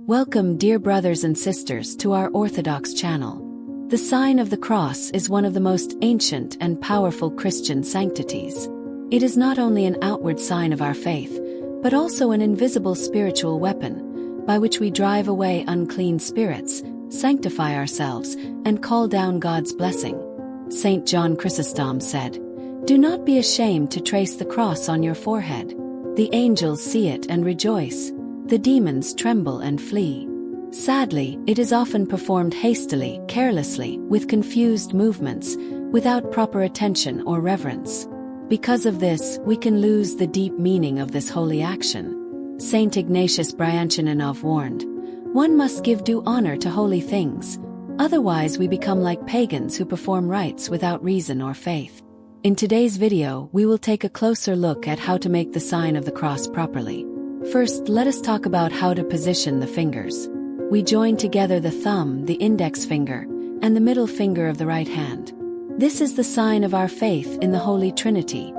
Welcome, dear brothers and sisters, to our Orthodox channel. The sign of the cross is one of the most ancient and powerful Christian sanctities. It is not only an outward sign of our faith, but also an invisible spiritual weapon, by which we drive away unclean spirits, sanctify ourselves, and call down God's blessing. St. John Chrysostom said, "Do not be ashamed to trace the cross on your forehead. The angels see it and rejoice. The demons tremble and flee." Sadly, it is often performed hastily, carelessly, with confused movements, without proper attention or reverence. Because of this, we can lose the deep meaning of this holy action. Saint Ignatius Bryanchaninov warned, "One must give due honor to holy things, otherwise we become like pagans who perform rites without reason or faith." In today's video, we will take a closer look at how to make the sign of the cross properly. First, let us talk about how to position the fingers. We join together the thumb, the index finger, and the middle finger of the right hand. This is the sign of our faith in the Holy Trinity,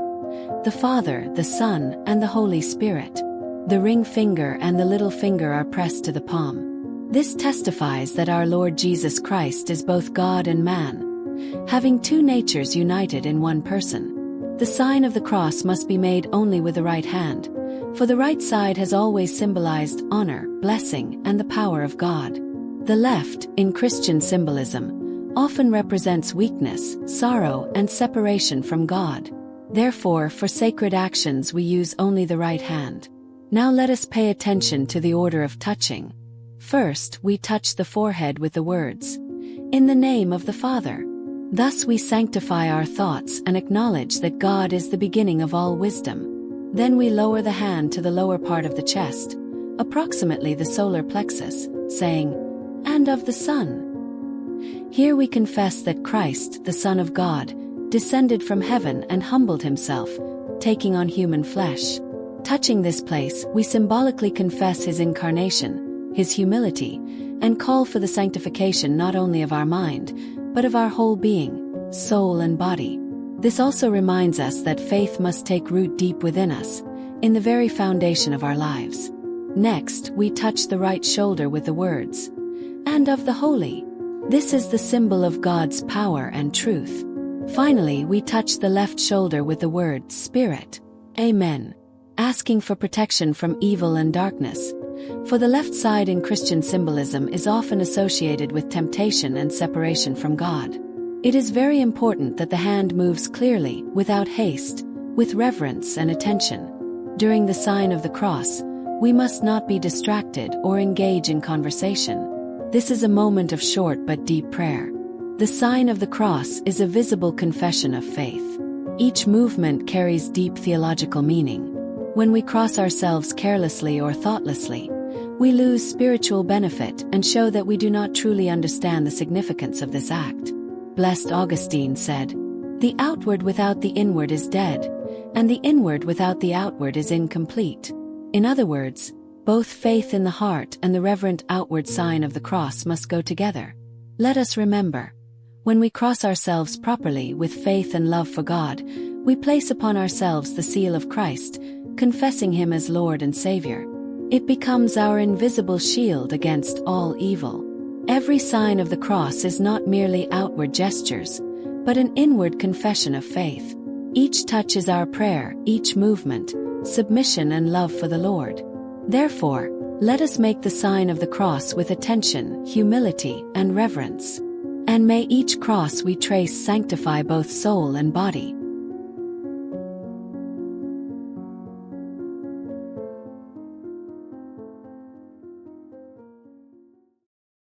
the Father, the Son, and the Holy Spirit. The ring finger and the little finger are pressed to the palm. This testifies that our Lord Jesus Christ is both God and man, having two natures united in one person. The sign of the cross must be made only with the right hand, for the right side has always symbolized honor, blessing, and the power of God. The left, in Christian symbolism, often represents weakness, sorrow, and separation from God. Therefore, for sacred actions we use only the right hand. Now let us pay attention to the order of touching. First, we touch the forehead with the words, "In the name of the Father." Thus we sanctify our thoughts and acknowledge that God is the beginning of all wisdom. Then we lower the hand to the lower part of the chest, approximately the solar plexus, saying, "And of the Son." Here we confess that Christ, the Son of God, descended from heaven and humbled himself, taking on human flesh. Touching this place, we symbolically confess his incarnation, his humility, and call for the sanctification not only of our mind, but of our whole being, soul and body. This also reminds us that faith must take root deep within us, in the very foundation of our lives. Next, we touch the right shoulder with the words, "And of the Holy." This is the symbol of God's power and truth. Finally, we touch the left shoulder with the word Spirit. Amen. Asking for protection from evil and darkness. For the left side in Christian symbolism is often associated with temptation and separation from God. It is very important that the hand moves clearly, without haste, with reverence and attention. During the sign of the cross, we must not be distracted or engage in conversation. This is a moment of short but deep prayer. The sign of the cross is a visible confession of faith. Each movement carries deep theological meaning. When we cross ourselves carelessly or thoughtlessly, we lose spiritual benefit and show that we do not truly understand the significance of this act. Blessed Augustine said, "The outward without the inward is dead, and the inward without the outward is incomplete." In other words, both faith in the heart and the reverent outward sign of the cross must go together. Let us remember, when we cross ourselves properly with faith and love for God, we place upon ourselves the seal of Christ, confessing him as Lord and Savior. It becomes our invisible shield against all evil. Every sign of the cross is not merely outward gestures, but an inward confession of faith. Each touch is our prayer, each movement, submission and love for the Lord. Therefore, let us make the sign of the cross with attention, humility, and reverence. And may each cross we trace sanctify both soul and body,